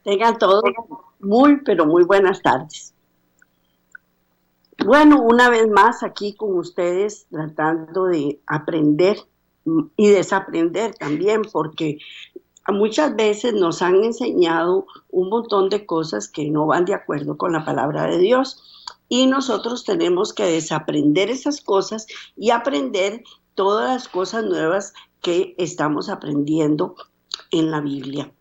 Tengan todos pero muy buenas tardes. Bueno, una vez más aquí con ustedes tratando de aprender y desaprender también, porque muchas veces nos han enseñado un montón de cosas que no van de acuerdo con la palabra de Dios y nosotros tenemos que desaprender esas cosas y aprender todas las cosas nuevas que estamos aprendiendo en la Biblia.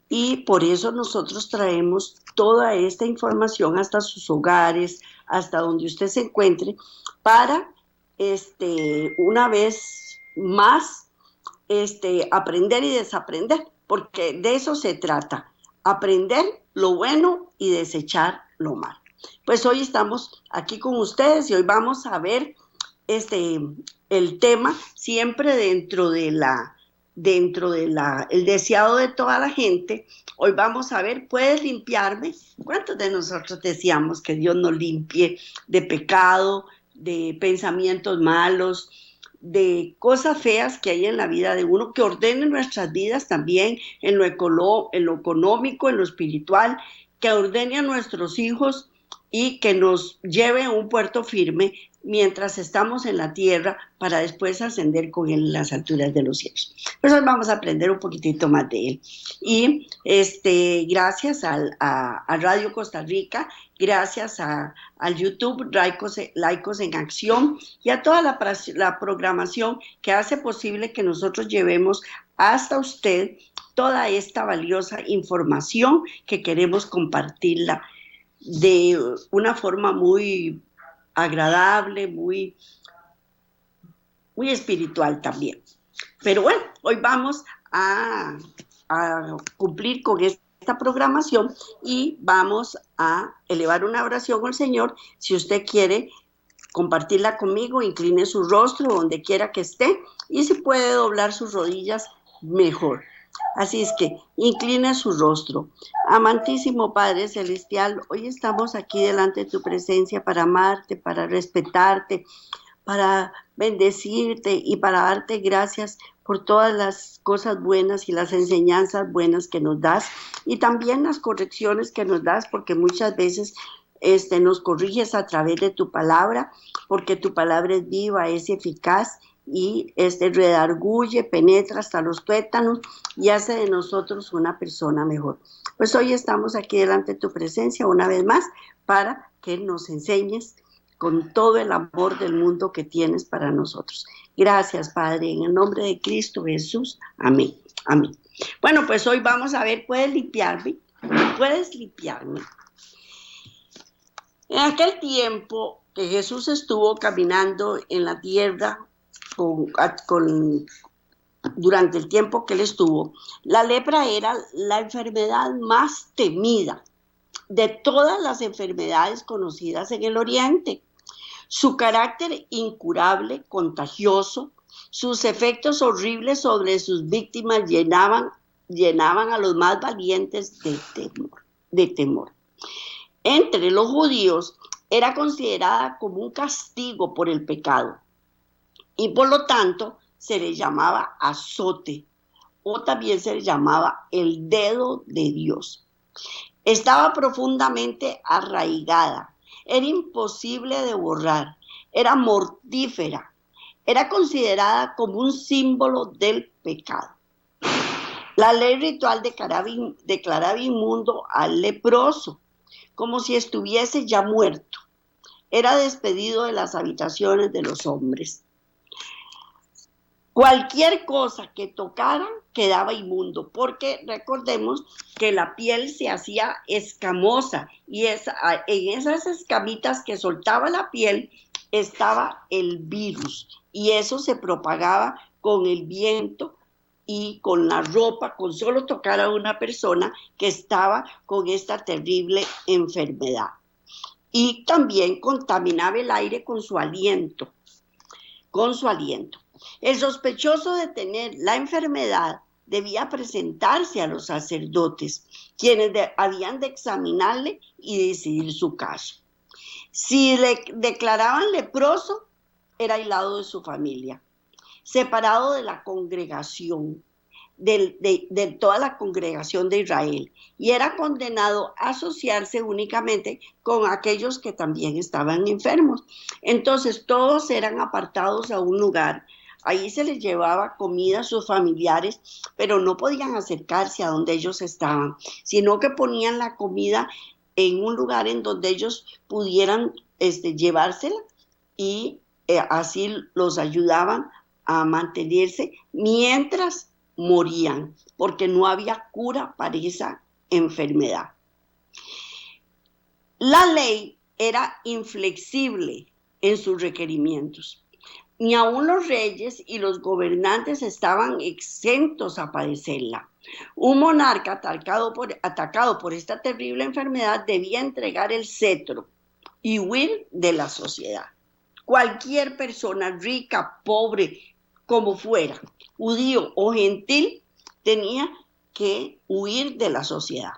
Y por eso nosotros traemos toda esta información hasta sus hogares, hasta donde usted se encuentre, para una vez más aprender y desaprender, porque de eso se trata, aprender lo bueno y desechar lo malo. Pues hoy estamos aquí con ustedes y hoy vamos a ver el tema siempre dentro de el deseado de toda la gente. Hoy vamos a ver, ¿puedes limpiarme? ¿Cuántos de nosotros deseamos que Dios nos limpie de pecado, de pensamientos malos, de cosas feas que hay en la vida de uno, que ordene nuestras vidas también en lo económico, en lo espiritual, que ordene a nuestros hijos y que nos lleve a un puerto firme mientras estamos en la tierra para después ascender con él en las alturas de los cielos? Pues hoy vamos a aprender un poquitito más de él. Y gracias a Radio Costa Rica, gracias al YouTube Laicos en Acción y a toda la programación que hace posible que nosotros llevemos hasta usted toda esta valiosa información que queremos compartirla de una forma muy agradable, muy espiritual también. Pero bueno, hoy vamos a cumplir con esta programación y vamos a elevar una oración al Señor. Si usted quiere compartirla conmigo, incline su rostro donde quiera que esté y si puede doblar sus rodillas, mejor. Así es que inclina su rostro. Amantísimo Padre Celestial, hoy estamos aquí delante de tu presencia para amarte, para respetarte, para bendecirte y para darte gracias por todas las cosas buenas y las enseñanzas buenas que nos das y también las correcciones que nos das, porque muchas veces nos corriges a través de tu palabra, porque tu palabra es viva, es eficaz y redarguye, penetra hasta los tuétanos y hace de nosotros una persona mejor. Pues hoy estamos aquí delante de tu presencia una vez más para que nos enseñes con todo el amor del mundo que tienes para nosotros. Gracias, Padre, en el nombre de Cristo Jesús. Amén. Amén. Bueno, pues hoy vamos a ver, ¿puedes limpiarme? ¿Puedes limpiarme? En aquel tiempo que Jesús estuvo caminando en la tierra durante el tiempo que él estuvo, la lepra era la enfermedad más temida de todas las enfermedades conocidas en el Oriente. Su carácter incurable, contagioso, sus efectos horribles sobre sus víctimas llenaban a los más valientes de temor. Entre los judíos era considerada como un castigo por el pecado y por lo tanto se le llamaba azote o también se le llamaba el dedo de Dios. Estaba profundamente arraigada, era imposible de borrar, era mortífera, era considerada como un símbolo del pecado. La ley ritual declaraba inmundo al leproso, como si estuviese ya muerto. Era despedido de las habitaciones de los hombres. Cualquier cosa que tocara quedaba inmundo, porque recordemos que la piel se hacía escamosa y en esas escamitas que soltaba la piel estaba el virus y eso se propagaba con el viento y con la ropa, con solo tocar a una persona que estaba con esta terrible enfermedad. Y también contaminaba el aire con su aliento, con su aliento. El sospechoso de tener la enfermedad debía presentarse a los sacerdotes, quienes habían de examinarle y decidir su caso. Si le declaraban leproso, era aislado de su familia, separado de la congregación, de toda la congregación de Israel, y era condenado a asociarse únicamente con aquellos que también estaban enfermos. Entonces todos eran apartados a un lugar. Ahí se les llevaba comida a sus familiares, pero no podían acercarse a donde ellos estaban, sino que ponían la comida en un lugar en donde ellos pudieran llevársela y así los ayudaban a mantenerse mientras morían, porque no había cura para esa enfermedad. La ley era inflexible en sus requerimientos. Ni aun los reyes y los gobernantes estaban exentos a padecerla. Un monarca atacado por esta terrible enfermedad debía entregar el cetro y huir de la sociedad. Cualquier persona, rica, pobre, como fuera, judío o gentil, tenía que huir de la sociedad.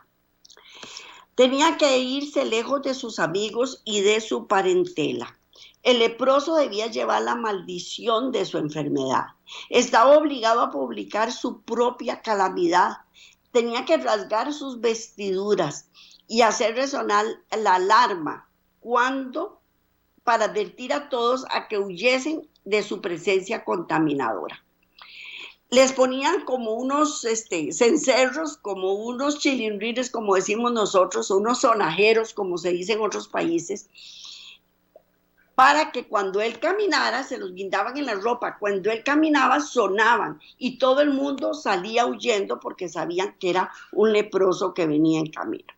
Tenía que irse lejos de sus amigos y de su parentela. El leproso debía llevar la maldición de su enfermedad. Estaba obligado a publicar su propia calamidad. Tenía que rasgar sus vestiduras y hacer resonar la alarma para advertir a todos a que huyesen de su presencia contaminadora. Les ponían como unos cencerros, como unos chilindrines, como decimos nosotros, unos sonajeros, como se dice en otros países, para que cuando él caminara, se los guindaban en la ropa, cuando él caminaba sonaban y todo el mundo salía huyendo porque sabían que era un leproso que venía en camino.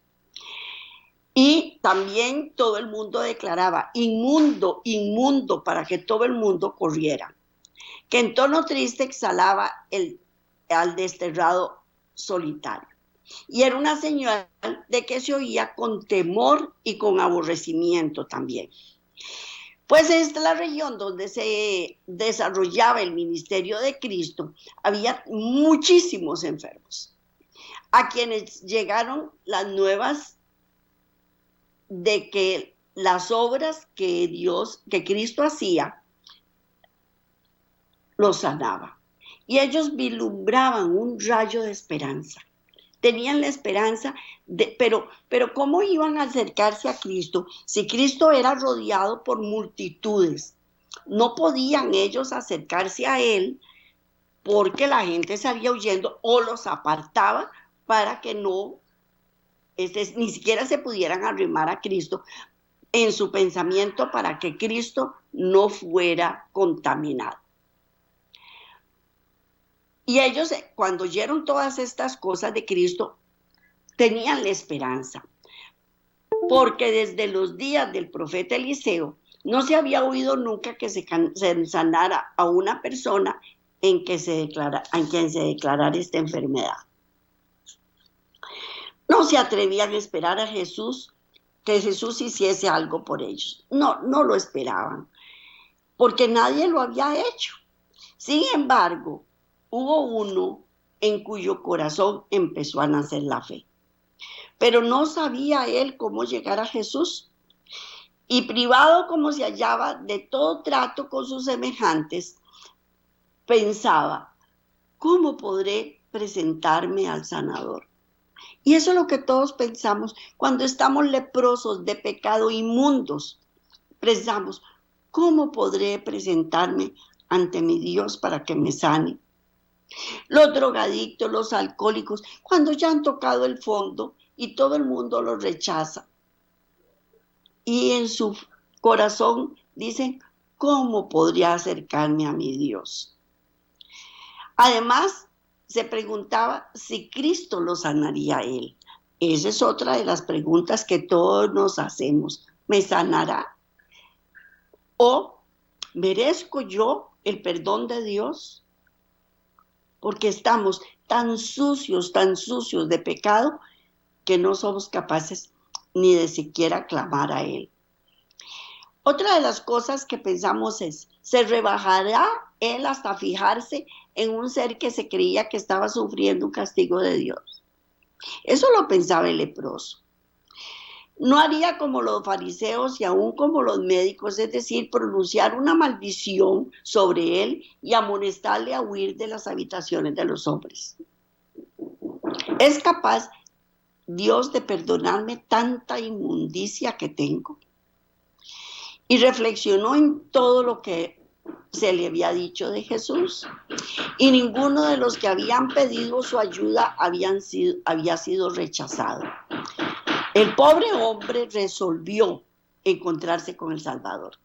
Y también todo el mundo declaraba inmundo, inmundo, para que todo el mundo corriera, que en tono triste exhalaba al desterrado solitario. Y era una señal de que se oía con temor y con aborrecimiento también. Pues esta es la región donde se desarrollaba el ministerio de Cristo. Había muchísimos enfermos, a quienes llegaron las nuevas de que las obras que Cristo hacía, los sanaba. Y ellos vislumbraban un rayo de esperanza. Tenían la esperanza, pero ¿cómo iban a acercarse a Cristo si Cristo era rodeado por multitudes? No podían ellos acercarse a Él porque la gente salía huyendo o los apartaba para que no, ni siquiera se pudieran arrimar a Cristo en su pensamiento para que Cristo no fuera contaminado. Y ellos, cuando oyeron todas estas cosas de Cristo, tenían la esperanza, porque desde los días del profeta Eliseo no se había oído nunca que se sanara a una persona en quien se declarara esta enfermedad. No se atrevían a esperar a Jesús, que Jesús hiciese algo por ellos. No lo esperaban, porque nadie lo había hecho. Sin embargo, hubo uno en cuyo corazón empezó a nacer la fe. Pero no sabía él cómo llegar a Jesús. Y privado como se hallaba de todo trato con sus semejantes, pensaba, ¿cómo podré presentarme al sanador? Y eso es lo que todos pensamos cuando estamos leprosos de pecado, inmundos. Pensamos, ¿cómo podré presentarme ante mi Dios para que me sane? Los drogadictos, los alcohólicos, cuando ya han tocado el fondo y todo el mundo los rechaza. Y en su corazón dicen, ¿cómo podría acercarme a mi Dios? Además, se preguntaba si Cristo lo sanaría a él. Esa es otra de las preguntas que todos nos hacemos. ¿Me sanará? ¿O merezco yo el perdón de Dios? Porque estamos tan sucios de pecado, que no somos capaces ni de siquiera clamar a Él. Otra de las cosas que pensamos es, ¿se rebajará Él hasta fijarse en un ser que se creía que estaba sufriendo un castigo de Dios? Eso lo pensaba el leproso. No haría como los fariseos y aún como los médicos, es decir, pronunciar una maldición sobre él y amonestarle a huir de las habitaciones de los hombres. ¿Es capaz Dios de perdonarme tanta inmundicia que tengo? Y reflexionó en todo lo que se le había dicho de Jesús. Y ninguno de los que habían pedido su ayuda había sido rechazado. El pobre hombre resolvió encontrarse con el Salvador.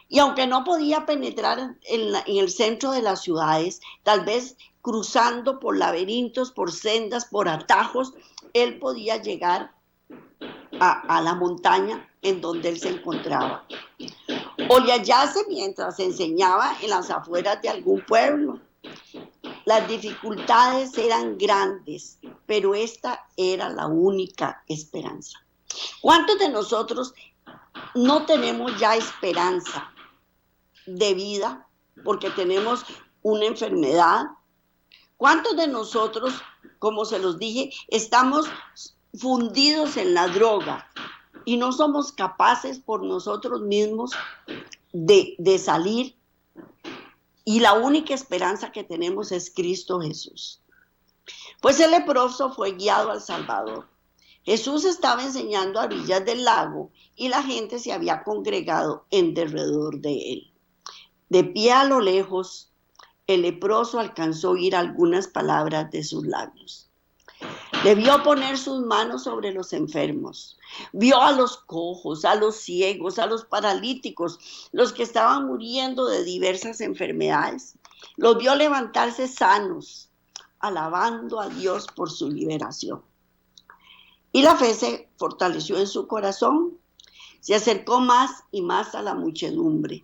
Y aunque no podía penetrar en el centro de las ciudades, tal vez cruzando por laberintos, por sendas, por atajos, él podía llegar a la montaña en donde él se encontraba. O le hallase mientras enseñaba en las afueras de algún pueblo. Las dificultades eran grandes, pero esta era la única esperanza. ¿Cuántos de nosotros no tenemos ya esperanza de vida porque tenemos una enfermedad? ¿Cuántos de nosotros, como se los dije, estamos fundidos en la droga y no somos capaces por nosotros mismos de salir? Y la única esperanza que tenemos es Cristo Jesús. Pues el leproso fue guiado al Salvador. Jesús estaba enseñando a orillas del lago y la gente se había congregado en derredor de él. De pie a lo lejos, el leproso alcanzó a oír algunas palabras de sus labios. Le vio poner sus manos sobre los enfermos. Vio a los cojos, a los ciegos, a los paralíticos, los que estaban muriendo de diversas enfermedades. Los vio levantarse sanos, alabando a Dios por su liberación. Y la fe se fortaleció en su corazón. Se acercó más y más a la muchedumbre.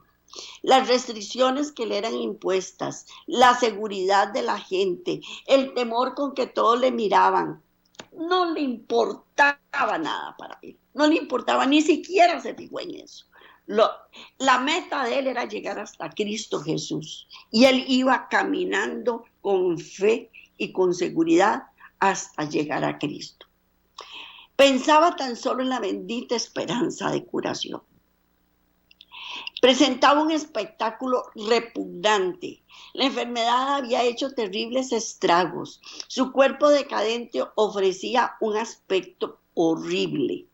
Las restricciones que le eran impuestas, la seguridad de la gente, el temor con que todos le miraban, no le importaba nada para él. No le importaba, ni siquiera se fijó en eso. La meta de él era llegar hasta Cristo Jesús. Y él iba caminando con fe y con seguridad hasta llegar a Cristo. Pensaba tan solo en la bendita esperanza de curación. Presentaba un espectáculo repugnante. La enfermedad había hecho terribles estragos. Su cuerpo decadente ofrecía un aspecto horrible.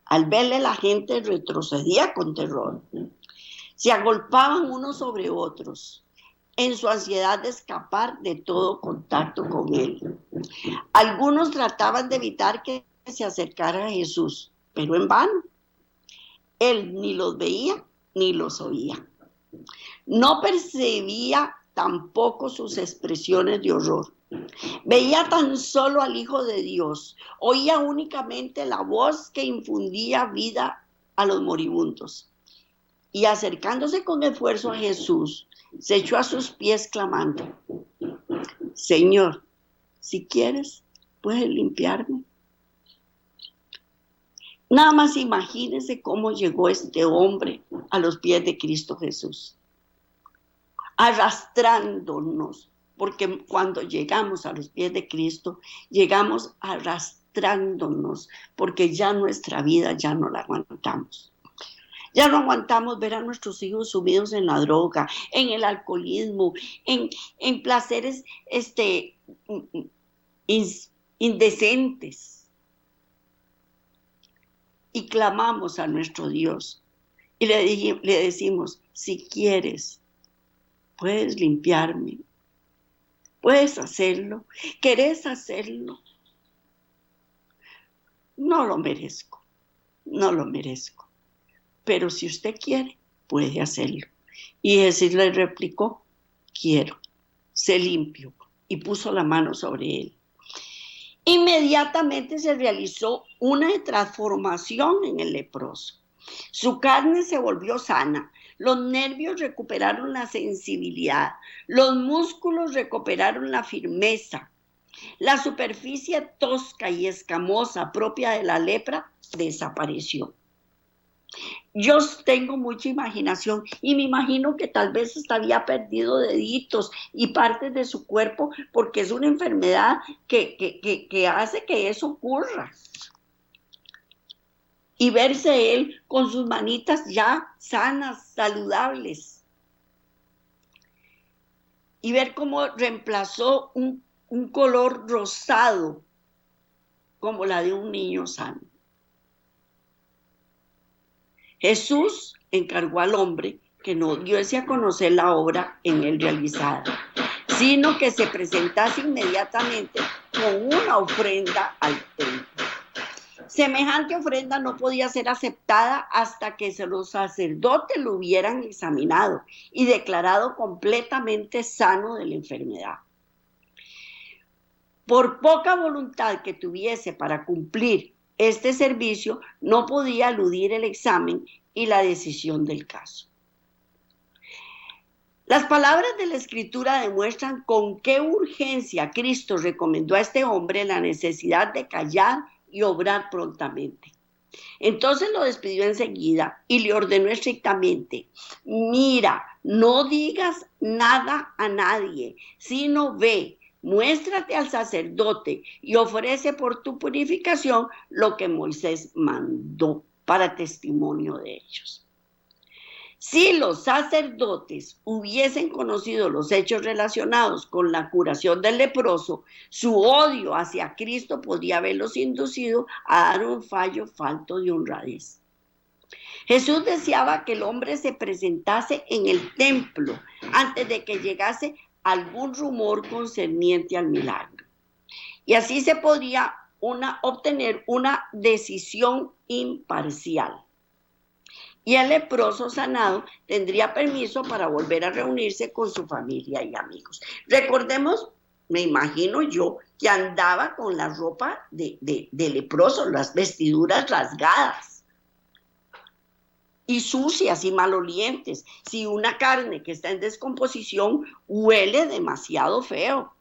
Al verle, la gente retrocedía con terror. Se agolpaban unos sobre otros en su ansiedad de escapar de todo contacto con él. Algunos trataban de evitar que se acercara a Jesús, pero en vano. Él ni los veía ni los oía. No percibía tampoco sus expresiones de horror. Veía tan solo al Hijo de Dios. Oía únicamente la voz que infundía vida a los moribundos. Y acercándose con esfuerzo a Jesús, se echó a sus pies clamando: Señor, si quieres, puedes limpiarme. Nada más imagínense cómo llegó este hombre a los pies de Cristo Jesús, arrastrándonos, porque cuando llegamos a los pies de Cristo, llegamos arrastrándonos, porque ya nuestra vida ya no la aguantamos. Ya no aguantamos ver a nuestros hijos sumidos en la droga, en el alcoholismo, en placeres indecentes. Y clamamos a nuestro Dios y le decimos, si quieres, puedes limpiarme, puedes hacerlo, querés hacerlo. No lo merezco, no lo merezco, pero si usted quiere, puede hacerlo. Y Jesús le replicó, quiero, sé limpio, y puso la mano sobre él. Inmediatamente se realizó una transformación en el leproso. Su carne se volvió sana, los nervios recuperaron la sensibilidad, los músculos recuperaron la firmeza, la superficie tosca y escamosa propia de la lepra desapareció. Yo tengo mucha imaginación y me imagino que tal vez había perdido deditos y partes de su cuerpo porque es una enfermedad que hace que eso ocurra. Y verse él con sus manitas ya sanas, saludables. Y ver cómo reemplazó un color rosado como la de un niño sano. Jesús encargó al hombre que no diese a conocer la obra en él realizada, sino que se presentase inmediatamente con una ofrenda al templo. Semejante ofrenda no podía ser aceptada hasta que los sacerdotes lo hubieran examinado y declarado completamente sano de la enfermedad. Por poca voluntad que tuviese para cumplir este servicio, no podía eludir el examen y la decisión del caso. Las palabras de la Escritura demuestran con qué urgencia Cristo recomendó a este hombre la necesidad de callar y obrar prontamente. Entonces lo despidió enseguida y le ordenó estrictamente, mira, no digas nada a nadie, sino ve, muéstrate al sacerdote y ofrece por tu purificación lo que Moisés mandó para testimonio de ellos. Si los sacerdotes hubiesen conocido los hechos relacionados con la curación del leproso, su odio hacia Cristo podría haberlos inducido a dar un fallo falto de honradez. Jesús deseaba que el hombre se presentase en el templo antes de que llegase algún rumor concerniente al milagro. Y así se podría obtener una decisión imparcial. Y el leproso sanado tendría permiso para volver a reunirse con su familia y amigos. Recordemos, me imagino yo, que andaba con la ropa de leproso, las vestiduras rasgadas y sucias y malolientes. Si una carne que está en descomposición huele demasiado feo.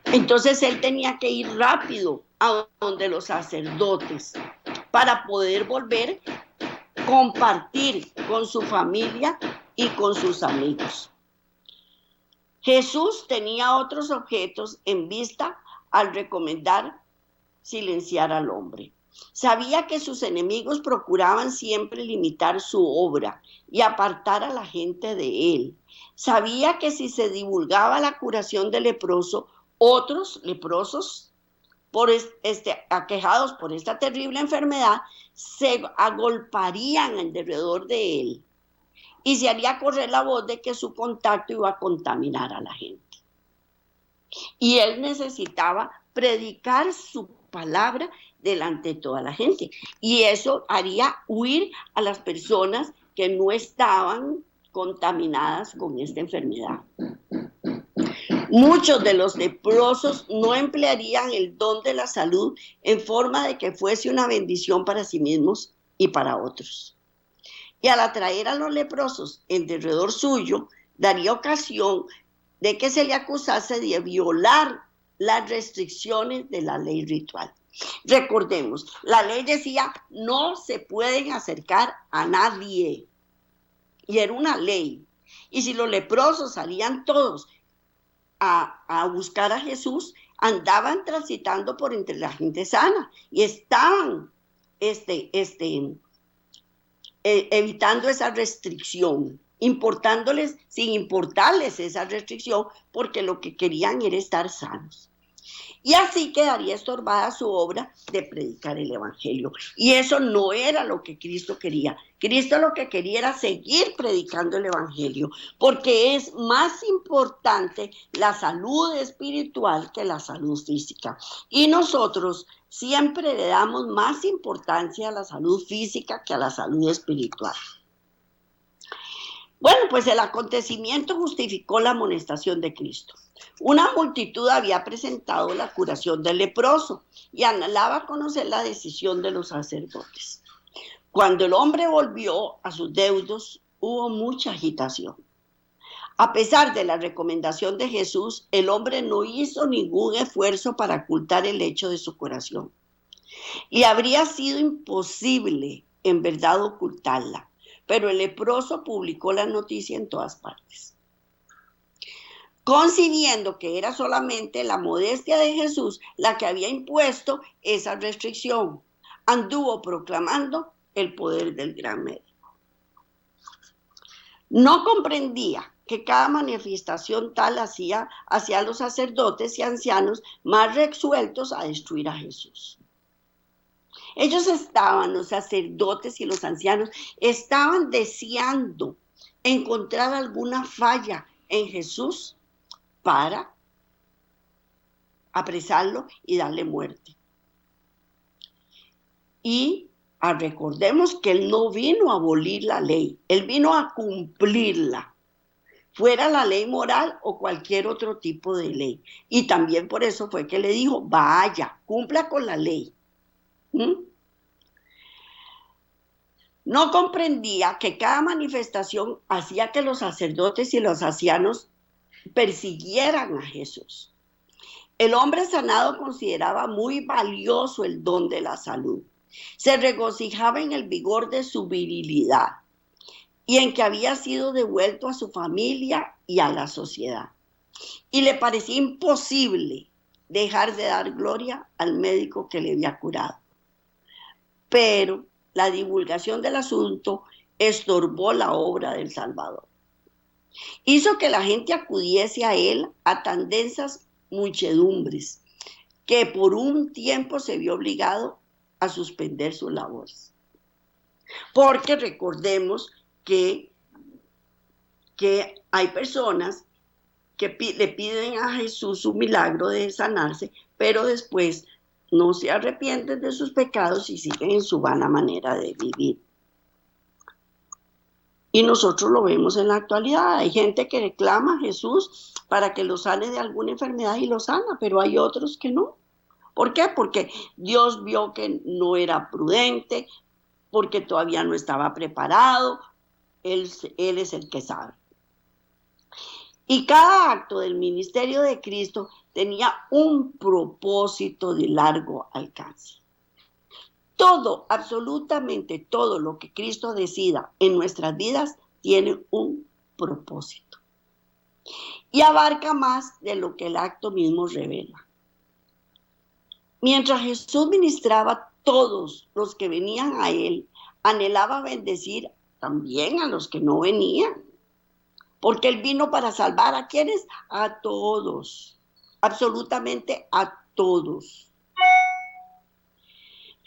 Entonces él tenía que ir rápido a donde los sacerdotes para poder volver a compartir con su familia y con sus amigos. Jesús tenía otros objetos en vista al recomendar silenciar al hombre. Sabía que sus enemigos procuraban siempre limitar su obra y apartar a la gente de él. Sabía que si se divulgaba la curación del leproso, otros leprosos aquejados por esta terrible enfermedad se agolparían alrededor de él y se haría correr la voz de que su contacto iba a contaminar a la gente. Y él necesitaba predicar su palabra delante de toda la gente. Y eso haría huir a las personas que no estaban contaminadas con esta enfermedad. Muchos de los leprosos no emplearían el don de la salud en forma de que fuese una bendición para sí mismos y para otros. Y al atraer a los leprosos en derredor suyo, daría ocasión de que se le acusase de violar las restricciones de la ley ritual. Recordemos, la ley decía, no se pueden acercar a nadie. Y era una ley. Y si los leprosos salían todos a buscar a Jesús, andaban transitando por entre la gente sana y estaban evitando esa restricción, importándoles, sin importarles esa restricción, porque lo que querían era estar sanos. Y así quedaría estorbada su obra de predicar el Evangelio. Y eso no era lo que Cristo quería. Cristo lo que quería era seguir predicando el Evangelio, porque es más importante la salud espiritual que la salud física. Y nosotros siempre le damos más importancia a la salud física que a la salud espiritual. Bueno, pues el acontecimiento justificó la amonestación de Cristo. Una multitud había presentado la curación del leproso y anhelaba conocer la decisión de los sacerdotes. Cuando el hombre volvió a sus deudos, hubo mucha agitación. A pesar de la recomendación de Jesús, el hombre no hizo ningún esfuerzo para ocultar el hecho de su curación. Y habría sido imposible, en verdad, ocultarla. Pero el leproso publicó la noticia en todas partes. Concibiendo que era solamente la modestia de Jesús la que había impuesto esa restricción, anduvo proclamando el poder del gran médico. No comprendía que cada manifestación tal hacía a los sacerdotes y ancianos más resueltos a destruir a Jesús. Ellos estaban, los sacerdotes y los ancianos, estaban deseando encontrar alguna falla en Jesús para apresarlo y darle muerte. Y recordemos que él no vino a abolir la ley, él vino a cumplirla, fuera la ley moral o cualquier otro tipo de ley. Y también por eso fue que le dijo, vaya, cumpla con la ley. No comprendía que cada manifestación hacía que los sacerdotes y los ancianos persiguieran a Jesús. El hombre sanado consideraba muy valioso el don de la salud. Se regocijaba en el vigor de su virilidad y en que había sido devuelto a su familia y a la sociedad. Y le parecía imposible dejar de dar gloria al médico que le había curado. Pero la divulgación del asunto estorbó la obra del Salvador. Hizo que la gente acudiese a él a tan densas muchedumbres que por un tiempo se vio obligado a suspender sus labores. Porque recordemos que hay personas que le piden a Jesús un milagro de sanarse, pero después no se arrepienten de sus pecados y siguen en su vana manera de vivir. Y nosotros lo vemos en la actualidad. Hay gente que reclama a Jesús para que lo sane de alguna enfermedad y lo sana, pero hay otros que no. ¿Por qué? Porque Dios vio que no era prudente, porque todavía no estaba preparado. Él es el que sabe. Y cada acto del ministerio de Cristo tenía un propósito de largo alcance. Todo, absolutamente todo lo que Cristo decida en nuestras vidas tiene un propósito. Y abarca más de lo que el acto mismo revela. Mientras Jesús ministraba, todos los que venían a él anhelaba bendecir también a los que no venían. Porque él vino para salvar ¿a quiénes? A todos, absolutamente a todos.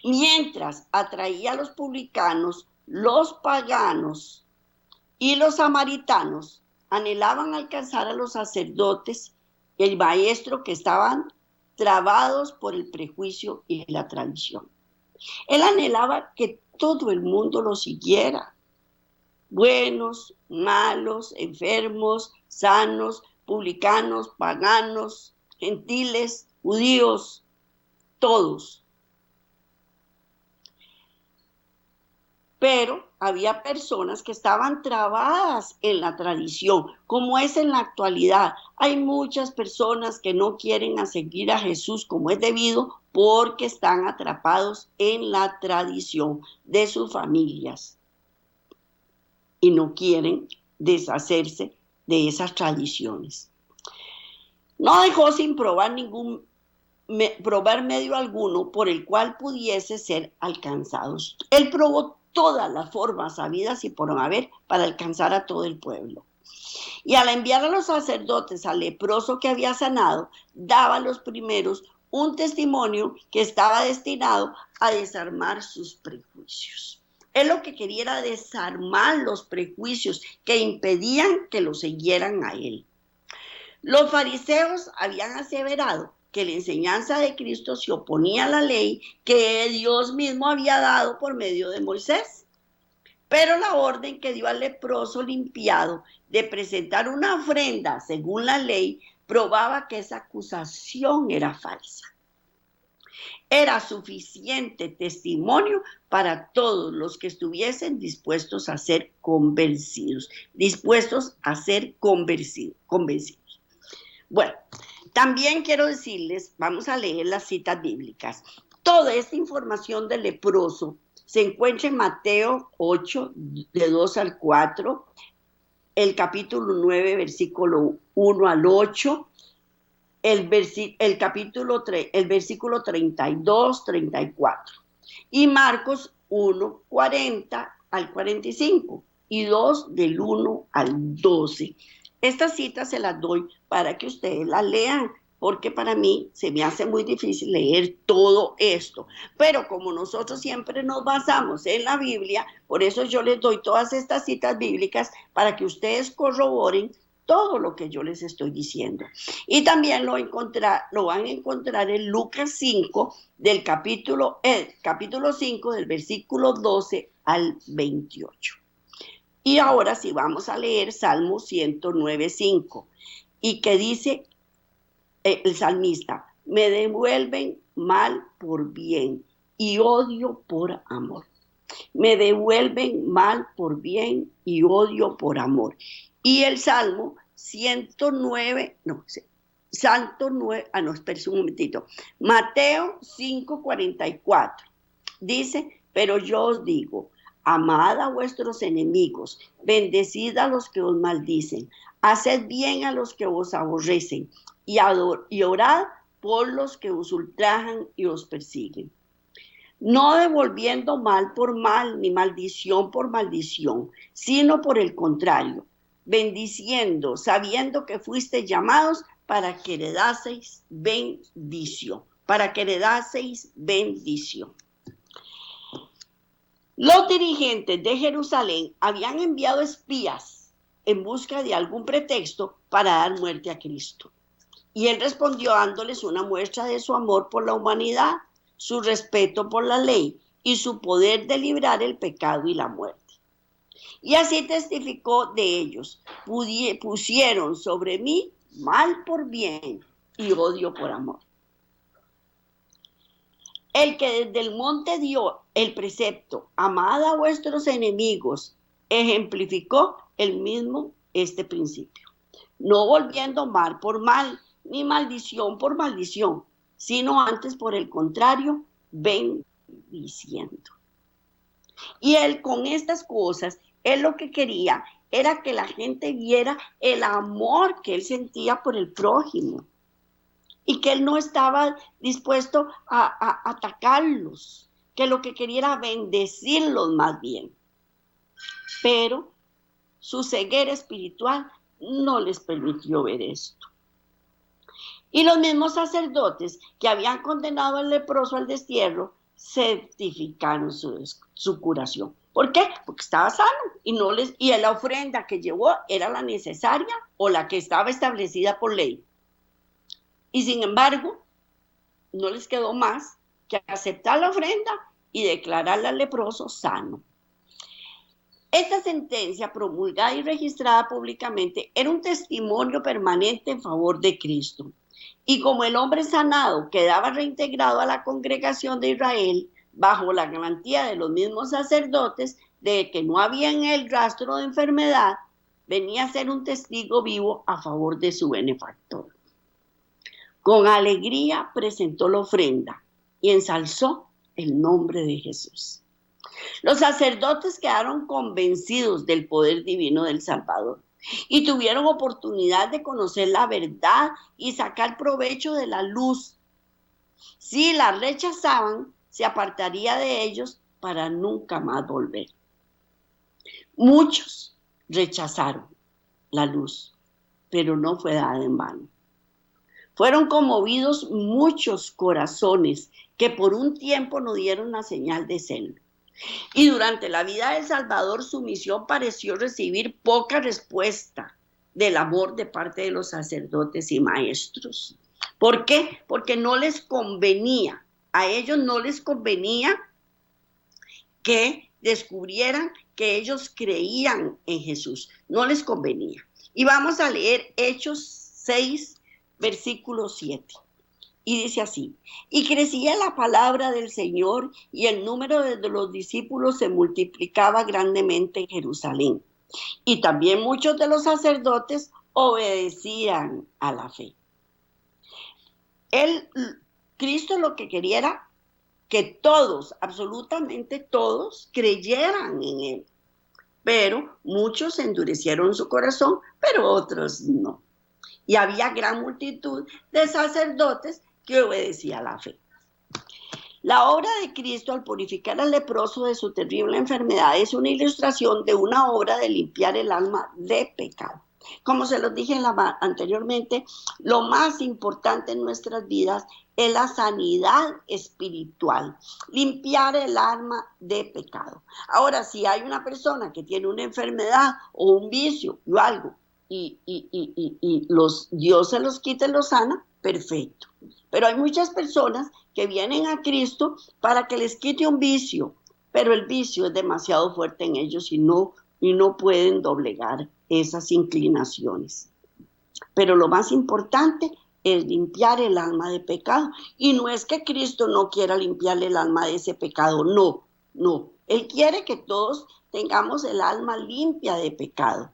Mientras atraía a los publicanos, los paganos y los samaritanos anhelaban alcanzar a los sacerdotes y el maestro que estaban trabados por el prejuicio y la tradición. Él anhelaba que todo el mundo lo siguiera. Buenos, malos, enfermos, sanos, publicanos, paganos, gentiles, judíos, todos. Pero había personas que estaban trabadas en la tradición, como es en la actualidad. Hay muchas personas que no quieren seguir a Jesús como es debido porque están atrapados en la tradición de sus familias y no quieren deshacerse de esas tradiciones. No dejó sin probar medio alguno por el cual pudiese ser alcanzados. Él probó todas las formas habidas y por haber para alcanzar a todo el pueblo. Y al enviar a los sacerdotes al leproso que había sanado, daba a los primeros un testimonio que estaba destinado a desarmar sus prejuicios. Él lo que quería era desarmar los prejuicios que impedían que lo siguieran a él. Los fariseos habían aseverado que la enseñanza de Cristo se oponía a la ley que Dios mismo había dado por medio de Moisés. Pero la orden que dio al leproso limpiado de presentar una ofrenda según la ley probaba que esa acusación era falsa. Era suficiente testimonio para todos los que estuviesen dispuestos a ser convencidos. Bueno, también quiero decirles, vamos a leer las citas bíblicas. Toda esta información del leproso se encuentra en Mateo 8, de 2 al 4, el capítulo 9, versículo 1 al 8, el versículo 32, 34, y Marcos 1, 40 al 45, y 2 del 1 al 12. Estas citas se las doy para que ustedes las lean, porque para mí se me hace muy difícil leer todo esto. Pero como nosotros siempre nos basamos en la Biblia, por eso yo les doy todas estas citas bíblicas para que ustedes corroboren todo lo que yo les estoy diciendo. Y también lo van a encontrar en Lucas 5, del capítulo 5, del versículo 12 al 28. Y ahora sí vamos a leer Salmo 109, 5, y que dice el salmista: me devuelven mal por bien y odio por amor. Me devuelven mal por bien y odio por amor. Y el Salmo 109, espérese un momentito. Mateo 5, 44. Dice: pero yo os digo, amad a vuestros enemigos, bendecid a los que os maldicen, haced bien a los que os aborrecen, y orad por los que os ultrajan y os persiguen. No devolviendo mal por mal, ni maldición por maldición, sino por el contrario, bendiciendo, sabiendo que fuisteis llamados para que heredaseis bendición. Los dirigentes de Jerusalén habían enviado espías en busca de algún pretexto para dar muerte a Cristo. Y él respondió dándoles una muestra de su amor por la humanidad, su respeto por la ley y su poder de librar el pecado y la muerte. Y así testificó de ellos: pusieron sobre mí mal por bien y odio por amor. El que desde el monte dio el precepto, amad a vuestros enemigos, ejemplificó el mismo este principio, no volviendo mal por mal, ni maldición por maldición, sino antes por el contrario, bendiciendo. Y él con estas cosas, él lo que quería era que la gente viera el amor que él sentía por el prójimo y que él no estaba dispuesto a atacarlos, que lo que quería era bendecirlos más bien. Pero su ceguera espiritual no les permitió ver esto. Y los mismos sacerdotes que habían condenado al leproso al destierro certificaron su curación. ¿Por qué? Porque estaba sano y la ofrenda que llevó era la necesaria o la que estaba establecida por ley. Y sin embargo, no les quedó más que aceptar la ofrenda y declararle al leproso sano. Esta sentencia, promulgada y registrada públicamente, era un testimonio permanente en favor de Cristo. Y como el hombre sanado quedaba reintegrado a la congregación de Israel, bajo la garantía de los mismos sacerdotes de que no había en él rastro de enfermedad, venía a ser un testigo vivo a favor de su benefactor. Con alegría presentó la ofrenda y ensalzó el nombre de Jesús. Los sacerdotes quedaron convencidos del poder divino del Salvador y tuvieron oportunidad de conocer la verdad y sacar provecho de la luz. Si la rechazaban, se apartaría de ellos para nunca más volver. Muchos rechazaron la luz, pero no fue dada en vano. Fueron conmovidos muchos corazones que por un tiempo no dieron la señal de serlo. Y durante la vida del Salvador su misión pareció recibir poca respuesta del amor de parte de los sacerdotes y maestros. ¿Por qué? Porque no les convenía, a ellos no les convenía que descubrieran que ellos creían en Jesús, no les convenía. Y vamos a leer Hechos 6, versículo 7. Y dice así: y crecía la palabra del Señor y el número de los discípulos se multiplicaba grandemente en Jerusalén. Y también muchos de los sacerdotes obedecían a la fe. Cristo lo que quería era que todos, absolutamente todos, creyeran en Él. Pero muchos endurecieron su corazón, pero otros no. Y había gran multitud de sacerdotes que obedecía a la fe. La obra de Cristo al purificar al leproso de su terrible enfermedad es una ilustración de una obra de limpiar el alma de pecado. Como se los dije anteriormente, lo más importante en nuestras vidas es la sanidad espiritual, limpiar el alma de pecado. Ahora, si hay una persona que tiene una enfermedad o un vicio o algo, y Dios se los quita y los sana, perfecto. Pero hay muchas personas que vienen a Cristo para que les quite un vicio, pero el vicio es demasiado fuerte en ellos y no pueden doblegar esas inclinaciones. Pero lo más importante es limpiar el alma de pecado. Y no es que Cristo no quiera limpiarle el alma de ese pecado, no. Él quiere que todos tengamos el alma limpia de pecado.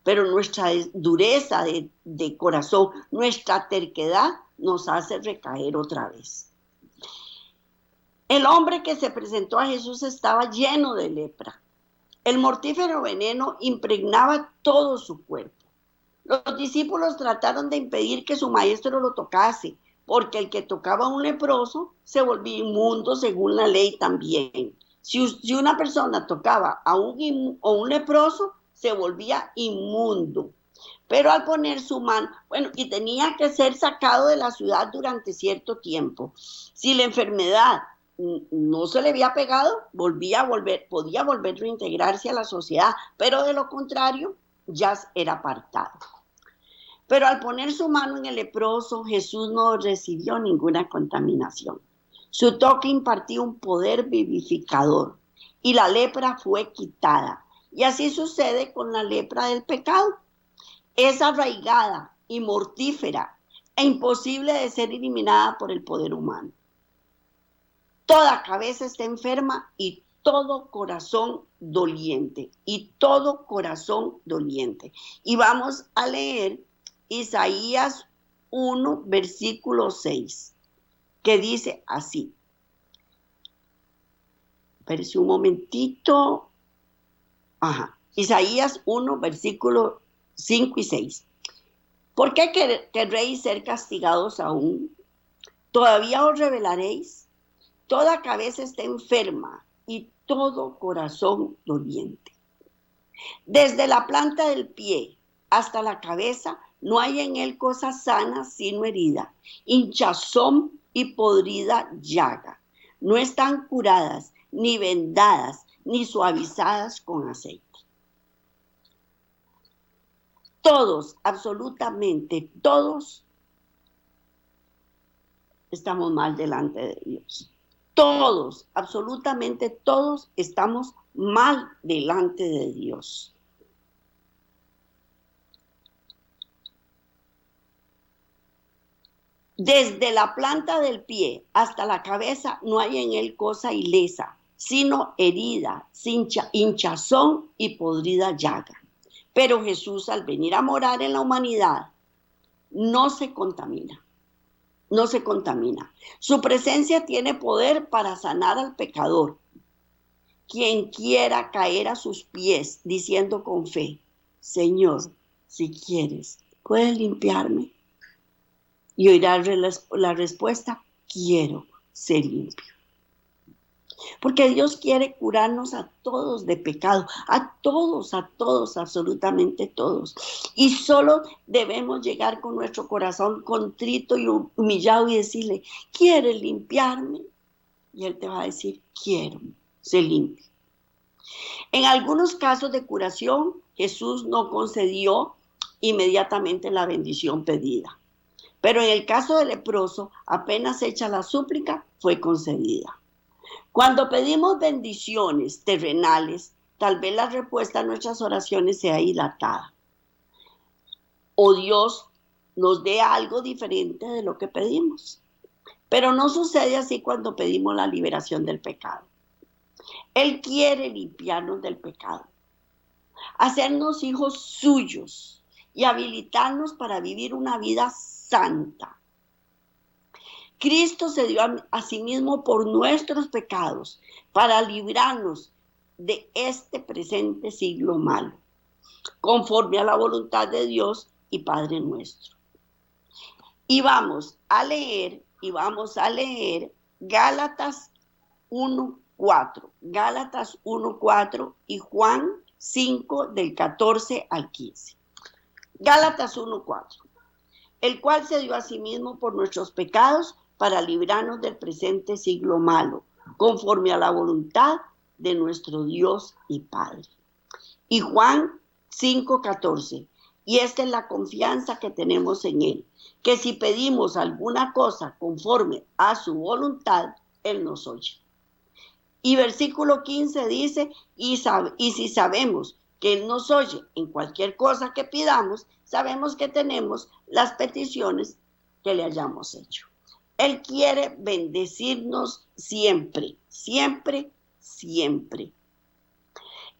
Pero nuestra dureza de corazón, nuestra terquedad nos hace recaer otra vez. El hombre que se presentó a Jesús estaba lleno de lepra. El mortífero veneno impregnaba todo su cuerpo. Los discípulos trataron de impedir que su maestro lo tocase, porque el que tocaba a un leproso se volvía inmundo según la ley también. Si una persona tocaba a un leproso, se volvía inmundo. Pero al poner su mano, y tenía que ser sacado de la ciudad durante cierto tiempo. Si la enfermedad no se le había pegado, podía volver a reintegrarse a la sociedad, pero de lo contrario, ya era apartado. Pero al poner su mano en el leproso, Jesús no recibió ninguna contaminación. Su toque impartió un poder vivificador y la lepra fue quitada. Y así sucede con la lepra del pecado. Es arraigada y mortífera e imposible de ser eliminada por el poder humano. Toda cabeza está enferma y todo corazón doliente. Y vamos a leer Isaías 1, versículo 6, que dice así. Espérese un momentito. Isaías 1, versículo 5 y 6. ¿Por qué querréis ser castigados aún? ¿Todavía os rebelaréis? Toda cabeza está enferma y todo corazón doliente. Desde la planta del pie hasta la cabeza no hay en él cosa sana sino herida, hinchazón y podrida llaga. No están curadas, ni vendadas, ni suavizadas con aceite. Todos, absolutamente todos, estamos mal delante de Dios. Todos, absolutamente todos, estamos mal delante de Dios. Desde la planta del pie hasta la cabeza no hay en él cosa ilesa, sino herida, hinchazón y podrida llaga. Pero Jesús, al venir a morar en la humanidad, no se contamina. Su presencia tiene poder para sanar al pecador. Quien quiera caer a sus pies diciendo con fe: Señor, si quieres, ¿puedes limpiarme? Y oirá la respuesta: quiero ser limpio. Porque Dios quiere curarnos a todos de pecado, a todos, absolutamente todos. Y solo debemos llegar con nuestro corazón contrito y humillado y decirle, ¿quieres limpiarme? Y Él te va a decir, quiero, se limpie. En algunos casos de curación, Jesús no concedió inmediatamente la bendición pedida. Pero en el caso del leproso, apenas hecha la súplica, fue concedida. Cuando pedimos bendiciones terrenales, tal vez la respuesta a nuestras oraciones sea dilatada. O Dios nos dé algo diferente de lo que pedimos. Pero no sucede así cuando pedimos la liberación del pecado. Él quiere limpiarnos del pecado, hacernos hijos suyos y habilitarnos para vivir una vida santa. Cristo se dio a sí mismo por nuestros pecados para librarnos de este presente siglo malo, conforme a la voluntad de Dios y Padre nuestro. Y vamos a leer Gálatas 1:4, Gálatas 1:4 y Juan 5 del 14 al 15. Gálatas 1:4, el cual se dio a sí mismo por nuestros pecados para librarnos del presente siglo malo, conforme a la voluntad de nuestro Dios y Padre. Y Juan 5:14, y esta es la confianza que tenemos en Él, que si pedimos alguna cosa conforme a su voluntad, Él nos oye. Y versículo 15 dice, y si sabemos que Él nos oye en cualquier cosa que pidamos, sabemos que tenemos las peticiones que le hayamos hecho. Él quiere bendecirnos siempre, siempre, siempre.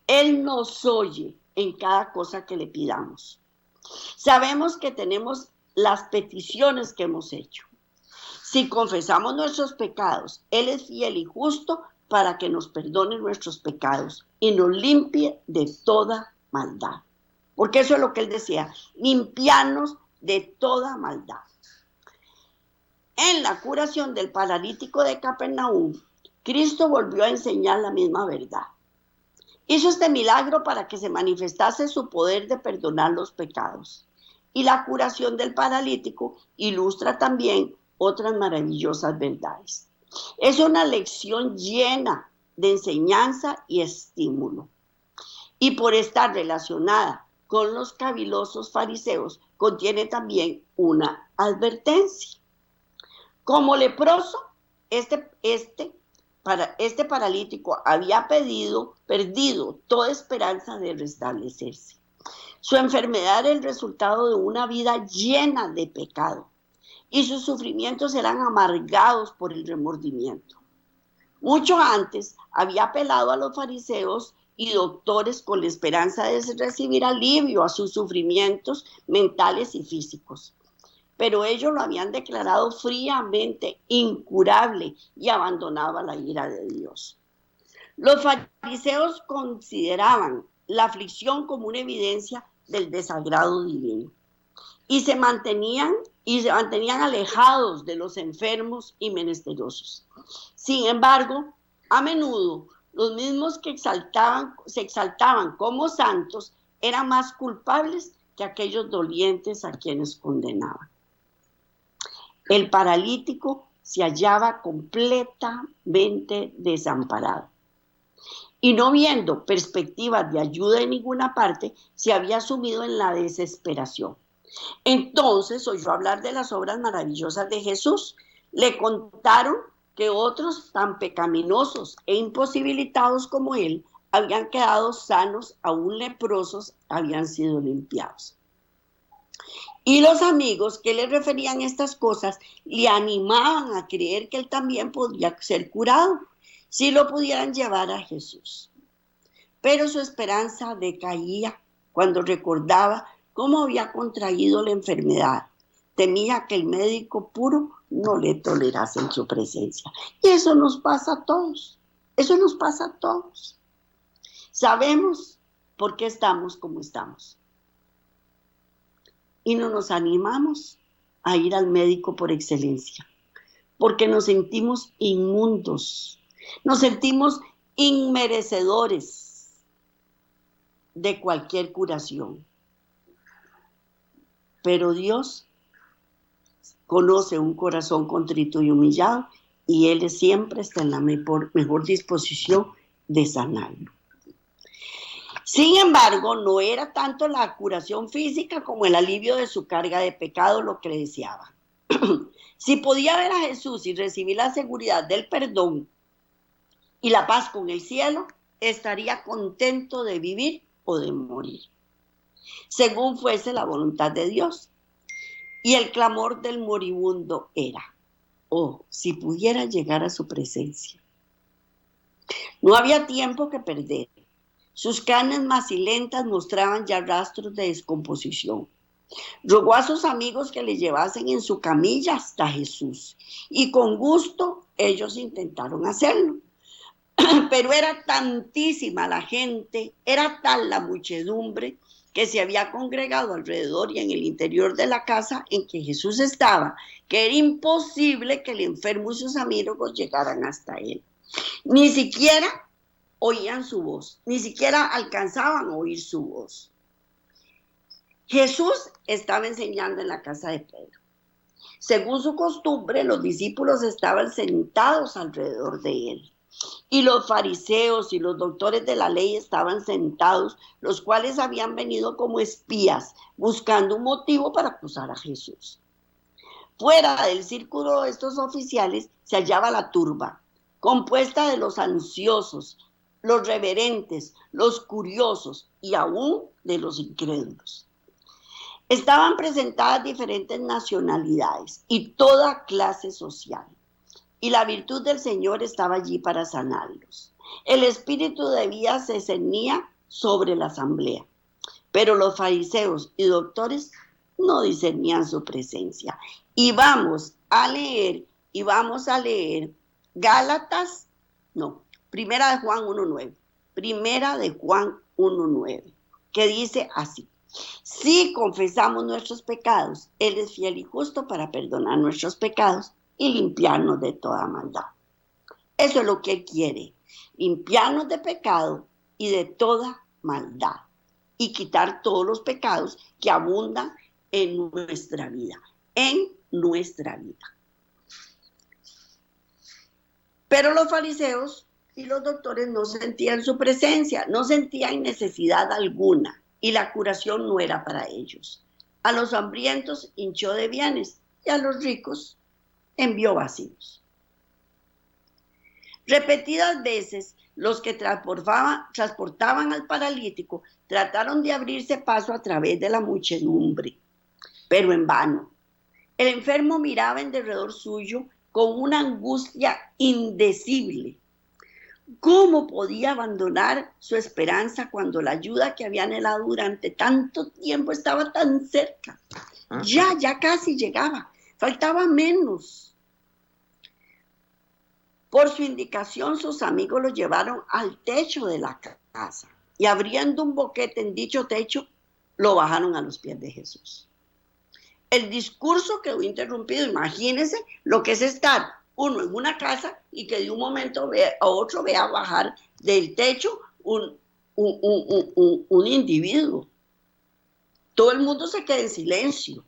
Él nos oye en cada cosa que le pidamos. Sabemos que tenemos las peticiones que hemos hecho. Si confesamos nuestros pecados, Él es fiel y justo para que nos perdone nuestros pecados y nos limpie de toda maldad. Porque eso es lo que Él desea, limpiarnos de toda maldad. En la curación del paralítico de Capernaum, Cristo volvió a enseñar la misma verdad. Hizo este milagro para que se manifestase su poder de perdonar los pecados. Y la curación del paralítico ilustra también otras maravillosas verdades. Es una lección llena de enseñanza y estímulo. Y por estar relacionada con los cavilosos fariseos, contiene también una advertencia. Como leproso, este paralítico había perdido toda esperanza de restablecerse. Su enfermedad era el resultado de una vida llena de pecado y sus sufrimientos eran amargados por el remordimiento. Mucho antes había apelado a los fariseos y doctores con la esperanza de recibir alivio a sus sufrimientos mentales y físicos. Pero ellos lo habían declarado fríamente incurable y abandonaba la ira de Dios. Los fariseos consideraban la aflicción como una evidencia del desagrado divino y se mantenían alejados de los enfermos y menesterosos. Sin embargo, a menudo los mismos que se exaltaban como santos eran más culpables que aquellos dolientes a quienes condenaban. El paralítico se hallaba completamente desamparado y no viendo perspectivas de ayuda en ninguna parte, se había sumido en la desesperación. Entonces oyó hablar de las obras maravillosas de Jesús. Le contaron que otros tan pecaminosos e imposibilitados como él habían quedado sanos, aún leprosos habían sido limpiados. Y los amigos que le referían estas cosas le animaban a creer que él también podía ser curado si lo pudieran llevar a Jesús. Pero su esperanza decaía cuando recordaba cómo había contraído la enfermedad. Temía que el médico puro no le tolerase en su presencia. Y eso nos pasa a todos. Eso nos pasa a todos. Sabemos por qué estamos como estamos. Y no nos animamos a ir al médico por excelencia, porque nos sentimos inmundos. Nos sentimos inmerecedores de cualquier curación. Pero Dios conoce un corazón contrito y humillado y Él siempre está en la mejor disposición de sanarlo. Sin embargo, no era tanto la curación física como el alivio de su carga de pecado lo que le deseaba. Si podía ver a Jesús y recibir la seguridad del perdón y la paz con el cielo, estaría contento de vivir o de morir, según fuese la voluntad de Dios. Y el clamor del moribundo era: oh, si pudiera llegar a su presencia. No había tiempo que perder. Sus carnes macilentas mostraban ya rastros de descomposición. Rogó a sus amigos que le llevasen en su camilla hasta Jesús, y con gusto ellos intentaron hacerlo. Pero era tantísima la gente, era tal la muchedumbre que se había congregado alrededor y en el interior de la casa en que Jesús estaba, que era imposible que el enfermo y sus amigos llegaran hasta él. Ni siquiera oían su voz, ni siquiera alcanzaban a oír su voz. Jesús estaba enseñando en la casa de Pedro. Según su costumbre, los discípulos estaban sentados alrededor de él. Y los fariseos y los doctores de la ley estaban sentados, los cuales habían venido como espías, buscando un motivo para acusar a Jesús. Fuera del círculo de estos oficiales se hallaba la turba, compuesta de los ansiosos, los reverentes, los curiosos y aún de los incrédulos. Estaban presentadas diferentes nacionalidades y toda clase social. Y la virtud del Señor estaba allí para sanarlos. El espíritu de vida se cernía sobre la asamblea, pero los fariseos y doctores no discernían su presencia. Y vamos a leer Primera de Juan 1:9. Primera de Juan 1:9, que dice así: si confesamos nuestros pecados, Él es fiel y justo para perdonar nuestros pecados y limpiarnos de toda maldad. Eso es lo que Él quiere, limpiarnos de pecado y de toda maldad y quitar todos los pecados que abundan en nuestra vida, Pero los fariseos y los doctores no sentían su presencia, no sentían necesidad alguna y la curación no era para ellos. A los hambrientos hinchó de bienes y a los ricos envió vacíos. Repetidas veces, los que transportaban al paralítico trataron de abrirse paso a través de la muchedumbre, pero en vano. El enfermo miraba en derredor suyo con una angustia indecible. ¿Cómo podía abandonar su esperanza cuando la ayuda que había anhelado durante tanto tiempo estaba tan cerca? Ya casi llegaba, faltaba menos. Por su indicación, sus amigos lo llevaron al techo de la casa y abriendo un boquete en dicho techo, lo bajaron a los pies de Jesús. El discurso quedó interrumpido. Imagínense lo que es estar uno en una casa y que de un momento a otro vea bajar del techo un individuo. Todo el mundo se queda en silencio.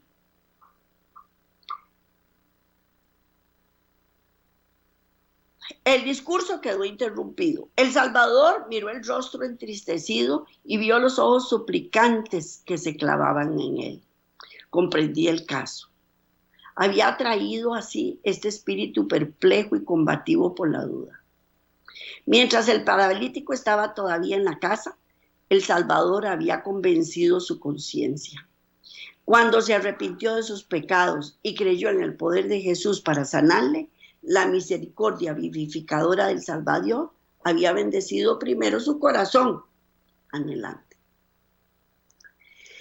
El discurso quedó interrumpido. El Salvador miró el rostro entristecido y vio los ojos suplicantes que se clavaban en él. Comprendí el caso. Había atraído así este espíritu perplejo y combativo por la duda. Mientras el paralítico estaba todavía en la casa, el Salvador había convencido su conciencia. Cuando se arrepintió de sus pecados y creyó en el poder de Jesús para sanarle, la misericordia vivificadora del Salvador había bendecido primero su corazón anhelante.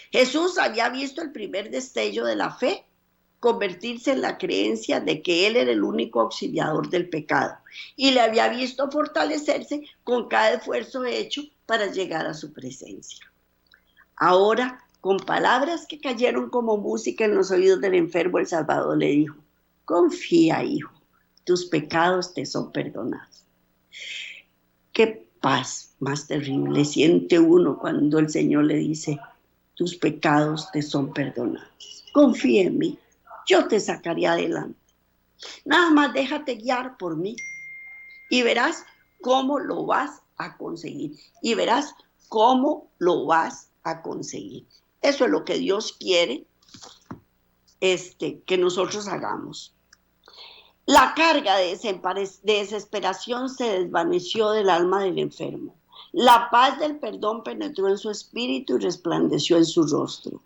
Jesús había visto el primer destello de la fe convertirse en la creencia de que Él era el único auxiliador del pecado y le había visto fortalecerse con cada esfuerzo hecho para llegar a su presencia. Ahora, con palabras que cayeron como música en los oídos del enfermo, el Salvador le dijo: confía, hijo, tus pecados te son perdonados. Qué paz más terrible siente uno cuando el Señor le dice, tus pecados te son perdonados. Confía en mí, yo te sacaré adelante. Nada más déjate guiar por mí y verás cómo lo vas a conseguir. Y verás cómo lo vas a conseguir. Eso es lo que Dios quiere que nosotros hagamos. La carga de desesperación se desvaneció del alma del enfermo. La paz del perdón penetró en su espíritu y resplandeció en su rostro.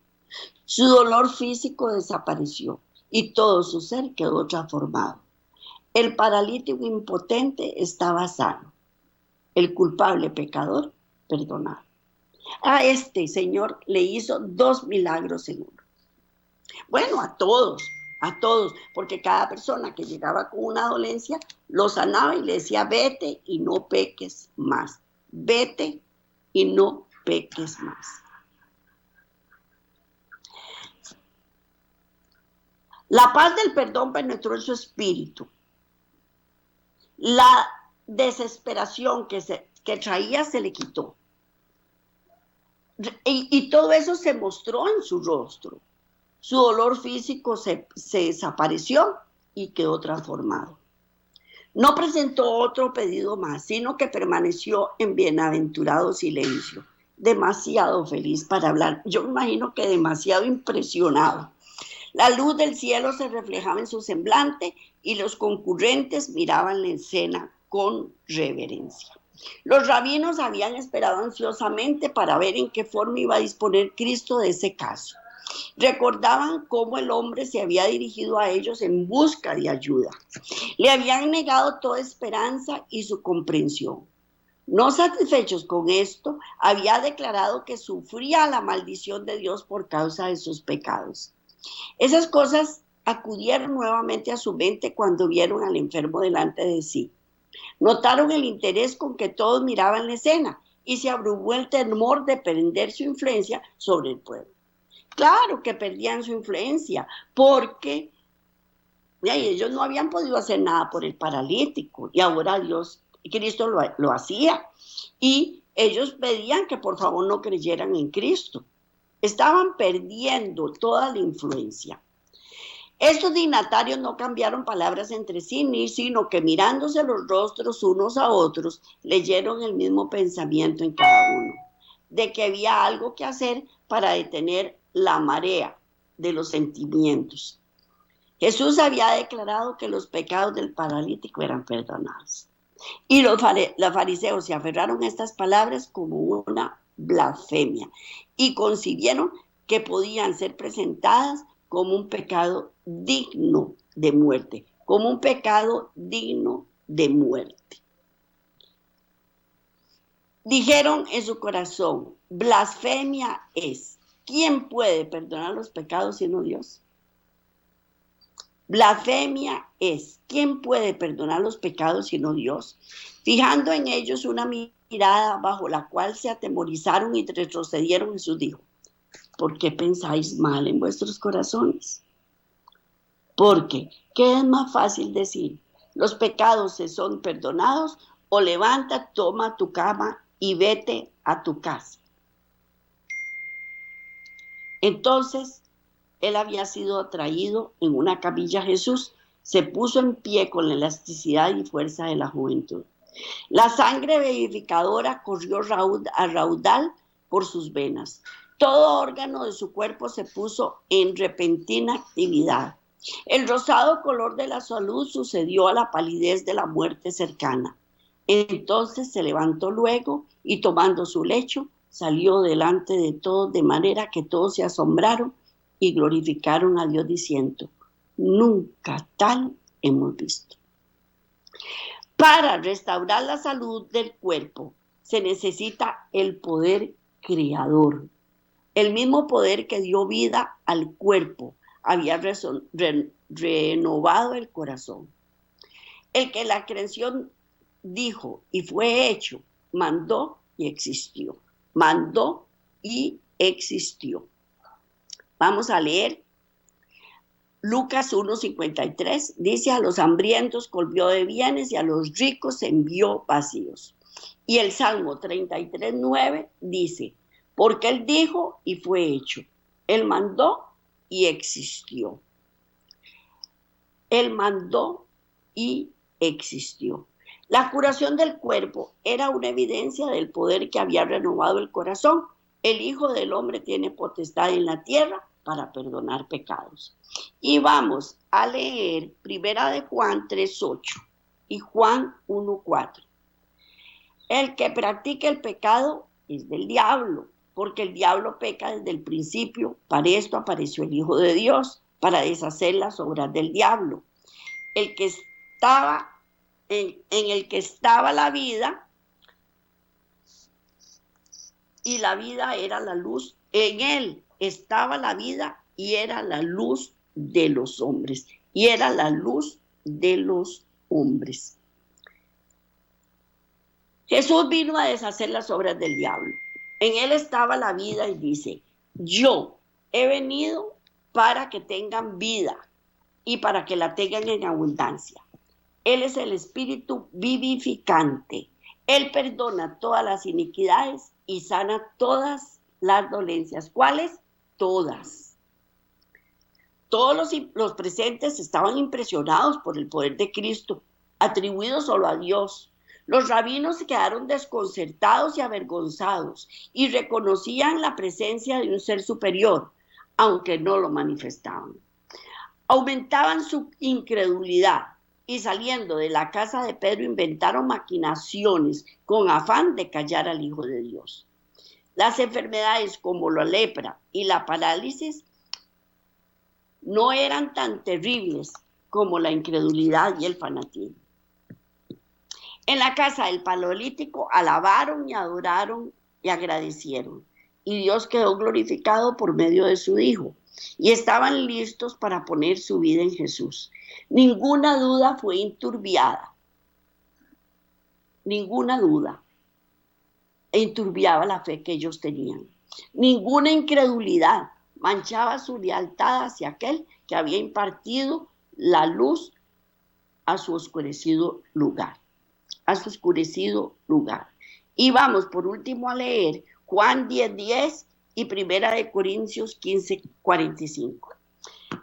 Su dolor físico desapareció y todo su ser quedó transformado. El paralítico impotente estaba sano. El culpable pecador perdonado. A este Señor le hizo 2 milagros en uno. Bueno, a todos, porque cada persona que llegaba con una dolencia lo sanaba y le decía, vete y no peques más. Vete y no peques más. La paz del perdón penetró en su espíritu. La desesperación que traía se le quitó. Y todo eso se mostró en su rostro. Su dolor físico se desapareció y quedó transformado. No presentó otro pedido más, sino que permaneció en bienaventurado silencio, demasiado feliz para hablar. Yo me imagino que demasiado impresionado. La luz del cielo se reflejaba en su semblante y los concurrentes miraban la escena con reverencia. Los rabinos habían esperado ansiosamente para ver en qué forma iba a disponer Cristo de ese caso. Recordaban cómo el hombre se había dirigido a ellos en busca de ayuda. Le habían negado toda esperanza y su comprensión. No satisfechos con esto, había declarado que sufría la maldición de Dios por causa de sus pecados. Esas cosas acudieron nuevamente a su mente cuando vieron al enfermo delante de sí. Notaron el interés con que todos miraban la escena y se abrumó el temor de perder su influencia sobre el pueblo. Claro que perdían su influencia porque ellos no habían podido hacer nada por el paralítico y ahora Cristo lo hacía. Y ellos pedían que por favor no creyeran en Cristo. Estaban perdiendo toda la influencia. Estos dignatarios no cambiaron palabras entre sí, sino que mirándose los rostros unos a otros, leyeron el mismo pensamiento en cada uno, de que había algo que hacer para detener la marea de los sentimientos. Jesús había declarado que los pecados del paralítico eran perdonados. Y los fariseos se aferraron a estas palabras como una blasfemia y concibieron que podían ser presentadas como un pecado digno de muerte, como un pecado digno de muerte. Dijeron en su corazón, blasfemia es, ¿quién puede perdonar los pecados sino Dios? Blasfemia es, ¿quién puede perdonar los pecados sino Dios? Fijando en ellos una mirada bajo la cual se atemorizaron y retrocedieron, Jesús dijo, ¿por qué pensáis mal en vuestros corazones? Porque, ¿qué es más fácil decir? ¿Los pecados se son perdonados? O levanta, toma tu cama y vete a tu casa. Entonces, él había sido traído en una camilla. Jesús se puso en pie con la elasticidad y fuerza de la juventud. La sangre vivificadora corrió a raudal por sus venas. Todo órgano de su cuerpo se puso en repentina actividad. El rosado color de la salud sucedió a la palidez de la muerte cercana. Entonces se levantó luego y tomando su lecho, salió delante de todos, de manera que todos se asombraron y glorificaron a Dios diciendo, nunca tal hemos visto. Para restaurar la salud del cuerpo se necesita el poder creador. El mismo poder que dio vida al cuerpo había renovado el corazón. El que la creación dijo y fue hecho, mandó y existió. Mandó y existió. Vamos a leer Lucas 1:53 dice: a los hambrientos colmió de bienes y a los ricos envió vacíos. Y el Salmo 33:9 dice: porque Él dijo y fue hecho. Él mandó y existió. Él mandó y existió. La curación del cuerpo era una evidencia del poder que había renovado el corazón. El Hijo del Hombre tiene potestad en la tierra para perdonar pecados. Y vamos a leer Primera de Juan 3:8 y Juan 1:4. El que practica el pecado es del diablo, porque el diablo peca desde el principio. Para esto apareció el Hijo de Dios, para deshacer las obras del diablo. El que estaba en el que estaba la vida, y la vida era la luz. En él estaba la vida y era la luz de los hombres. Y era la luz de los hombres. Jesús vino a deshacer las obras del diablo. En él estaba la vida y dice: yo he venido para que tengan vida y para que la tengan en abundancia. Él es el espíritu vivificante. Él perdona todas las iniquidades y sana todas las dolencias. ¿Cuáles? Todas. Todos los presentes estaban impresionados por el poder de Cristo, atribuido solo a Dios. Los rabinos se quedaron desconcertados y avergonzados y reconocían la presencia de un ser superior, aunque no lo manifestaban. Aumentaban su incredulidad y saliendo de la casa de Pedro inventaron maquinaciones con afán de callar al Hijo de Dios. Las enfermedades como la lepra y la parálisis no eran tan terribles como la incredulidad y el fanatismo. En la casa del Paleolítico alabaron y adoraron y agradecieron. Y Dios quedó glorificado por medio de su Hijo. Y estaban listos para poner su vida en Jesús. Ninguna duda fue enturbiada. Ninguna duda enturbiaba la fe que ellos tenían. Ninguna incredulidad manchaba su lealtad hacia aquel que había impartido la luz a su oscurecido lugar. A su oscurecido lugar. Y vamos por último a leer Juan 10:10 y Primera de Corintios 15:45.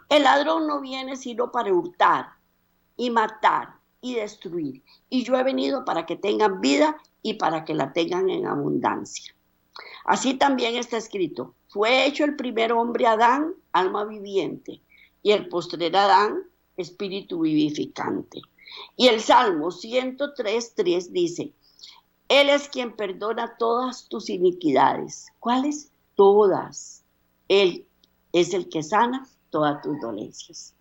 El ladrón no viene sino para hurtar y matar y destruir. Y yo he venido para que tengan vida y para que la tengan en abundancia. Así también está escrito: fue hecho el primer hombre Adán, alma viviente, y el postrer Adán, espíritu vivificante. Y el Salmo 103:3 dice: Él es quien perdona todas tus iniquidades. ¿Cuáles? Todas. Él es el que sana todas tus dolencias.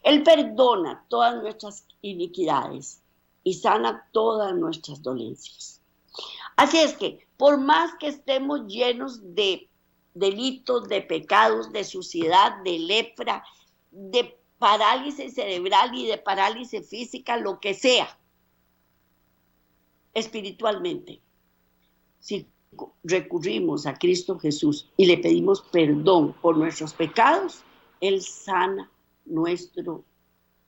Él perdona todas nuestras iniquidades y sana todas nuestras dolencias. Así es que, por más que estemos llenos de delitos, de pecados, de suciedad, de lepra, de parálisis cerebral y de parálisis física, lo que sea, espiritualmente, si recurrimos a Cristo Jesús y le pedimos perdón por nuestros pecados, Él sana nuestro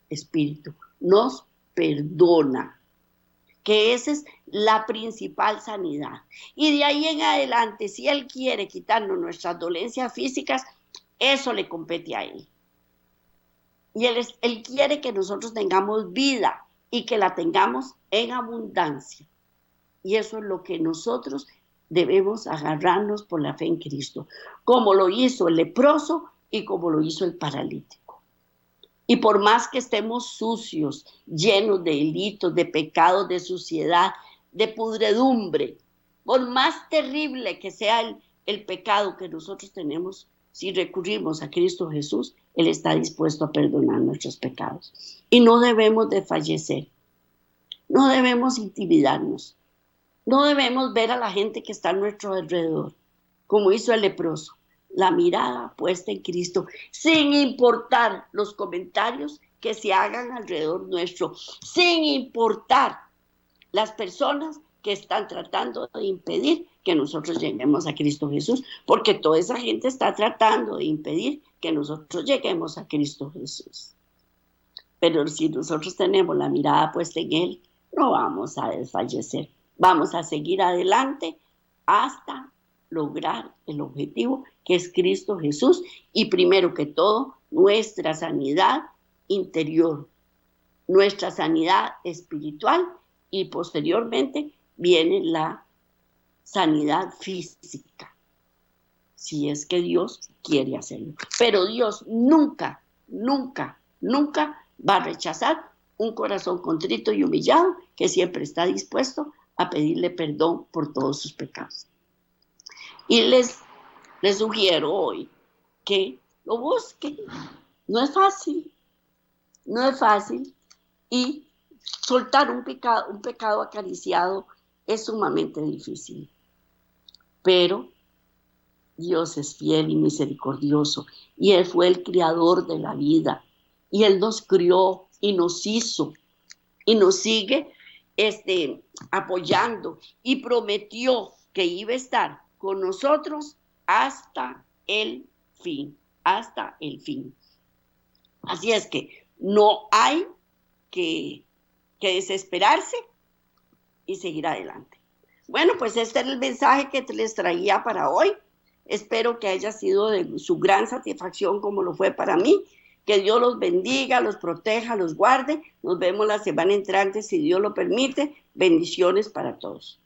espíritu, nos perdona, que esa es la principal sanidad. Y de ahí en adelante, si Él quiere quitarnos nuestras dolencias físicas, eso le compete a Él. Y Él quiere que nosotros tengamos vida y que la tengamos en abundancia. Y eso es lo que nosotros debemos agarrarnos por la fe en Cristo, como lo hizo el leproso y como lo hizo el paralítico. Y por más que estemos sucios, llenos de delitos, de pecados, de suciedad, de pudredumbre, por más terrible que sea el pecado que nosotros tenemos, si recurrimos a Cristo Jesús, Él está dispuesto a perdonar nuestros pecados. Y no debemos de fallecer, no debemos intimidarnos, no debemos ver a la gente que está a nuestro alrededor, como hizo el leproso, la mirada puesta en Cristo, sin importar los comentarios que se hagan alrededor nuestro, sin importar las personas que están tratando de impedir que nosotros lleguemos a Cristo Jesús, porque toda esa gente está tratando de impedir que nosotros lleguemos a Cristo Jesús. Pero si nosotros tenemos la mirada puesta en Él, no vamos a desfallecer. Vamos a seguir adelante hasta lograr el objetivo que es Cristo Jesús y primero que todo nuestra sanidad interior, nuestra sanidad espiritual y posteriormente viene la sanidad física, si es que Dios quiere hacerlo. Pero Dios nunca, nunca, nunca va a rechazar un corazón contrito y humillado que siempre está dispuesto a pedirle perdón por todos sus pecados. Y les sugiero hoy que lo busquen. No es fácil, no es fácil. Y soltar un pecado acariciado es sumamente difícil. Pero Dios es fiel y misericordioso. Y Él fue el creador de la vida. Y Él nos crió y nos hizo. Y nos sigue apoyando. Y prometió que iba a estar con nosotros hasta el fin. Hasta el fin. Así es que no hay que desesperarse y seguir adelante. Bueno, pues este era el mensaje que les traía para hoy. Espero que haya sido de su gran satisfacción como lo fue para mí. Que Dios los bendiga, los proteja, los guarde. Nos vemos la semana entrante, si Dios lo permite. Bendiciones para todos.